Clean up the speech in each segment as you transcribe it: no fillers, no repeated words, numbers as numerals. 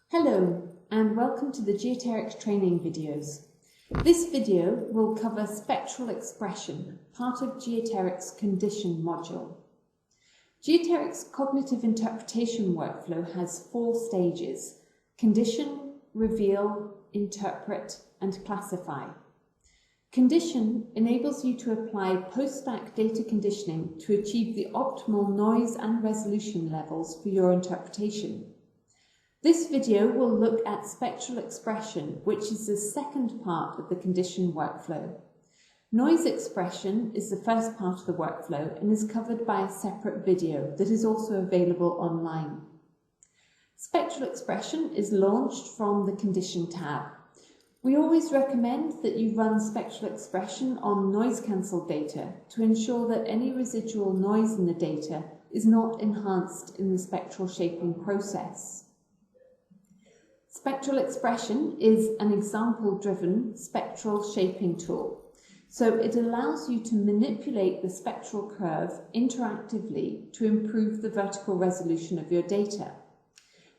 Hello and welcome to the Geoteric training videos. This video will cover spectral expression, part of Geoteric's condition module. Geoteric's cognitive interpretation workflow has 4 stages: condition, reveal, interpret, and classify. Condition enables you to apply post-stack data conditioning to achieve the optimal noise and resolution levels for your interpretation. This video will look at spectral expression, which is the second part of the condition workflow. Noise expression is the first part of the workflow and is covered by a separate video that is also available online. Spectral expression is launched from the condition tab. We always recommend that you run spectral expression on noise cancelled data to ensure that any residual noise in the data is not enhanced in the spectral shaping process. Spectral expression is an example-driven spectral shaping tool, so it allows you to manipulate the spectral curve interactively to improve the vertical resolution of your data.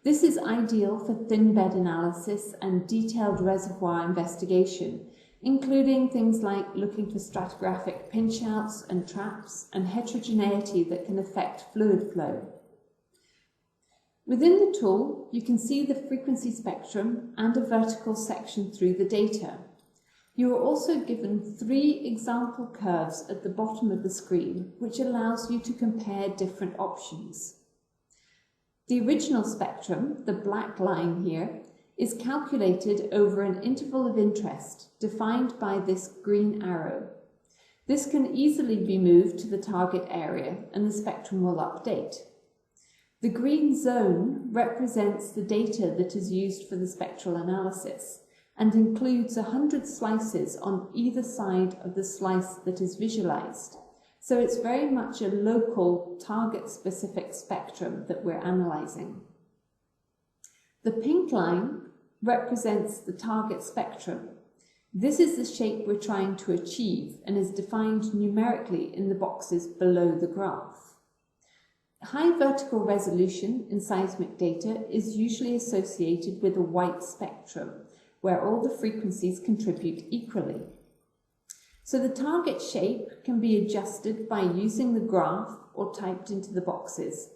This is ideal for thin bed analysis and detailed reservoir investigation, including things like looking for stratigraphic pinch-outs and traps and heterogeneity that can affect fluid flow. Within the tool, you can see the frequency spectrum and a vertical section through the data. You are also given 3 example curves at the bottom of the screen, which allows you to compare different options. The original spectrum, the black line here, is calculated over an interval of interest defined by this green arrow. This can easily be moved to the target area and the spectrum will update. The green zone represents the data that is used for the spectral analysis and includes 100 slices on either side of the slice that is visualized. So it's very much a local, target-specific spectrum that we're analyzing. The pink line represents the target spectrum. This is the shape we're trying to achieve and is defined numerically in the boxes below the graph. High vertical resolution in seismic data is usually associated with a white spectrum, where all the frequencies contribute equally. So the target shape can be adjusted by using the graph or typed into the boxes,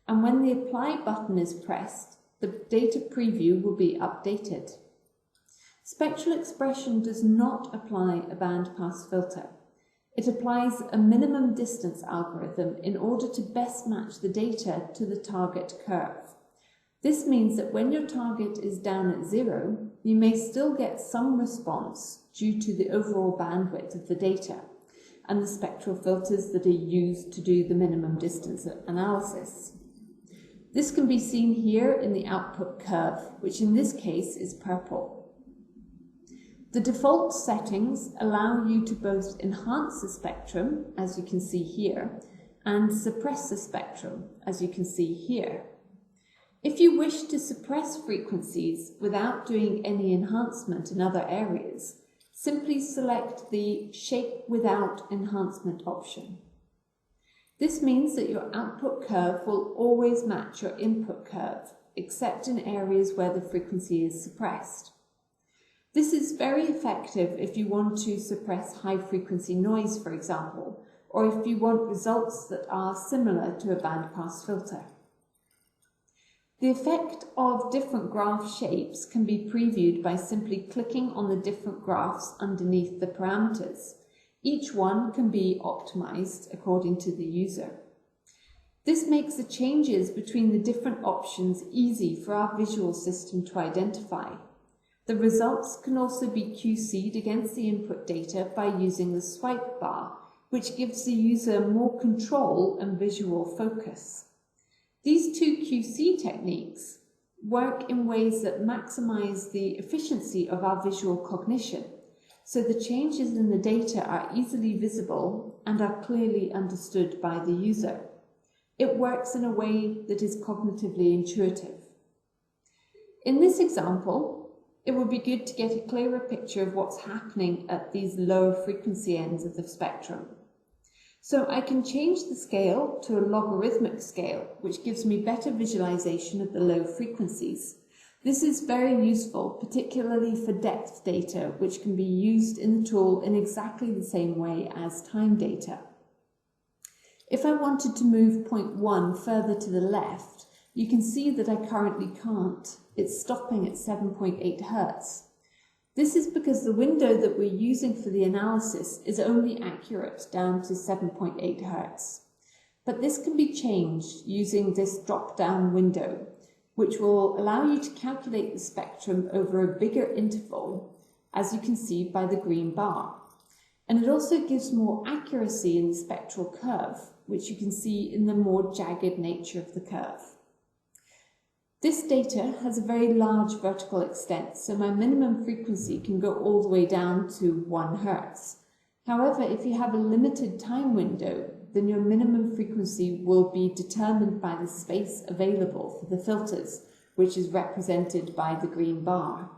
and when the apply button is pressed, the data preview will be updated. Spectral expression does not apply a bandpass filter. It applies a minimum distance algorithm in order to best match the data to the target curve. This means that when your target is down at 0, you may still get some response due to the overall bandwidth of the data and the spectral filters that are used to do the minimum distance analysis. This can be seen here in the output curve, which in this case is purple. The default settings allow you to both enhance the spectrum, as you can see here, and suppress the spectrum, as you can see here. If you wish to suppress frequencies without doing any enhancement in other areas, simply select the Shape Without Enhancement option. This means that your output curve will always match your input curve, except in areas where the frequency is suppressed. This is very effective if you want to suppress high-frequency noise, for example, or if you want results that are similar to a bandpass filter. The effect of different graph shapes can be previewed by simply clicking on the different graphs underneath the parameters. Each one can be optimized according to the user. This makes the changes between the different options easy for our visual system to identify. The results can also be QC'd against the input data by using the swipe bar, which gives the user more control and visual focus. These 2 QC techniques work in ways that maximize the efficiency of our visual cognition, so the changes in the data are easily visible and are clearly understood by the user. It works in a way that is cognitively intuitive. In this example, it would be good to get a clearer picture of what's happening at these lower frequency ends of the spectrum. So I can change the scale to a logarithmic scale, which gives me better visualization of the low frequencies. This is very useful, particularly for depth data, which can be used in the tool in exactly the same way as time data. If I wanted to move point 1 further to the left, you can see that I currently can't. It's stopping at 7.8 Hz. This is because the window that we're using for the analysis is only accurate down to 7.8 Hz. But this can be changed using this drop-down window, which will allow you to calculate the spectrum over a bigger interval, as you can see by the green bar. And it also gives more accuracy in the spectral curve, which you can see in the more jagged nature of the curve. This data has a very large vertical extent, so my minimum frequency can go all the way down to 1 Hz. However, if you have a limited time window, then your minimum frequency will be determined by the space available for the filters, which is represented by the green bar.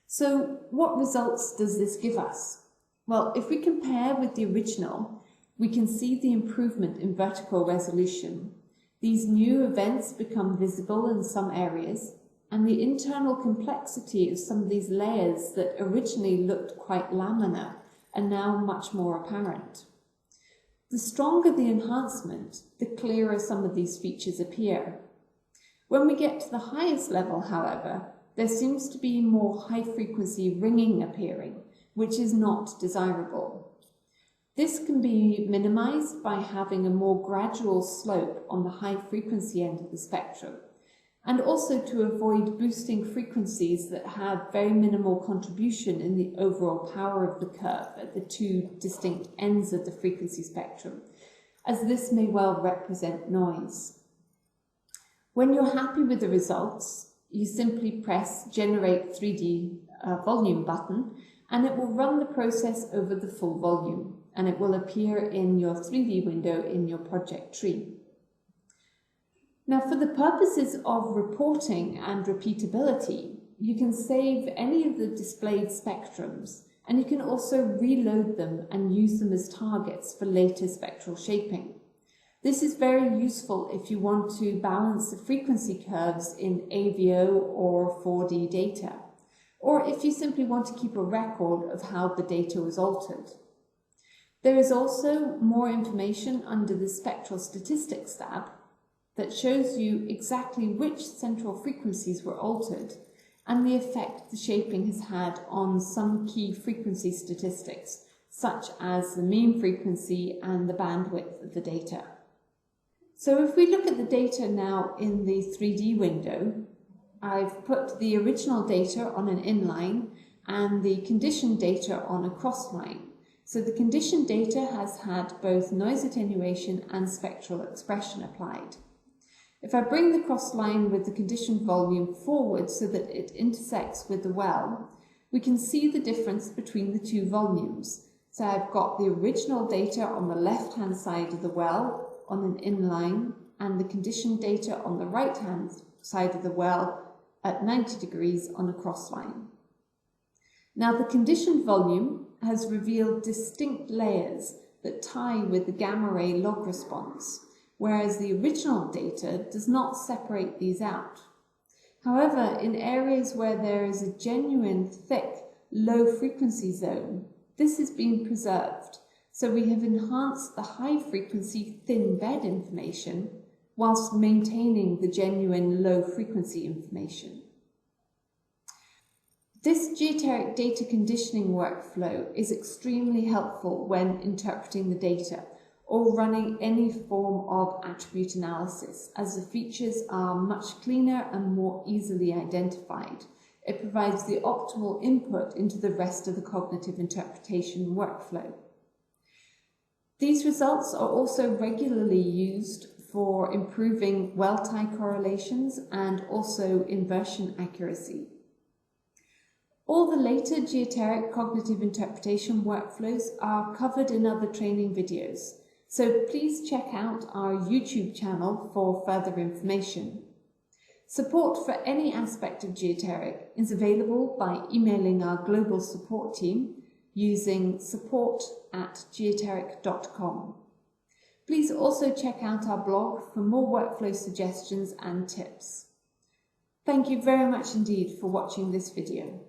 So what results does this give us? Well, if we compare with the original, we can see the improvement in vertical resolution. These new events become visible in some areas, and the internal complexity of some of these layers that originally looked quite laminar are now much more apparent. The stronger the enhancement, the clearer some of these features appear. When we get to the highest level, however, there seems to be more high-frequency ringing appearing, which is not desirable. This can be minimized by having a more gradual slope on the high-frequency end of the spectrum, and also to avoid boosting frequencies that have very minimal contribution in the overall power of the curve at the two distinct ends of the frequency spectrum, as this may well represent noise. When you're happy with the results, you simply press Generate 3D Volume button, and it will run the process over the full volume, and it will appear in your 3D window in your project tree. Now, for the purposes of reporting and repeatability, you can save any of the displayed spectrums, and you can also reload them and use them as targets for later spectral shaping. This is very useful if you want to balance the frequency curves in AVO or 4D data, or if you simply want to keep a record of how the data was altered. There is also more information under the Spectral Statistics tab that shows you exactly which central frequencies were altered and the effect the shaping has had on some key frequency statistics, such as the mean frequency and the bandwidth of the data. So if we look at the data now in the 3D window, I've put the original data on an inline and the conditioned data on a crossline. So the conditioned data has had both noise attenuation and spectral expression applied. If I bring the cross line with the conditioned volume forward so that it intersects with the well, we can see the difference between the two volumes. So I've got the original data on the left-hand side of the well on an inline, and the conditioned data on the right-hand side of the well at 90 degrees on a cross line. Now the conditioned volume has revealed distinct layers that tie with the gamma ray log response, whereas the original data does not separate these out. However, in areas where there is a genuine thick, low frequency zone, this is being preserved, so we have enhanced the high frequency thin bed information whilst maintaining the genuine low frequency information. This geoteric data conditioning workflow is extremely helpful when interpreting the data or running any form of attribute analysis, as the features are much cleaner and more easily identified. It provides the optimal input into the rest of the cognitive interpretation workflow. These results are also regularly used for improving well-tie correlations and also inversion accuracy. All the later geoteric cognitive interpretation workflows are covered in other training videos, so please check out our YouTube channel for further information. Support for any aspect of Geoteric is available by emailing our global support team using support@geoteric.com. Please also check out our blog for more workflow suggestions and tips. Thank you very much indeed for watching this video.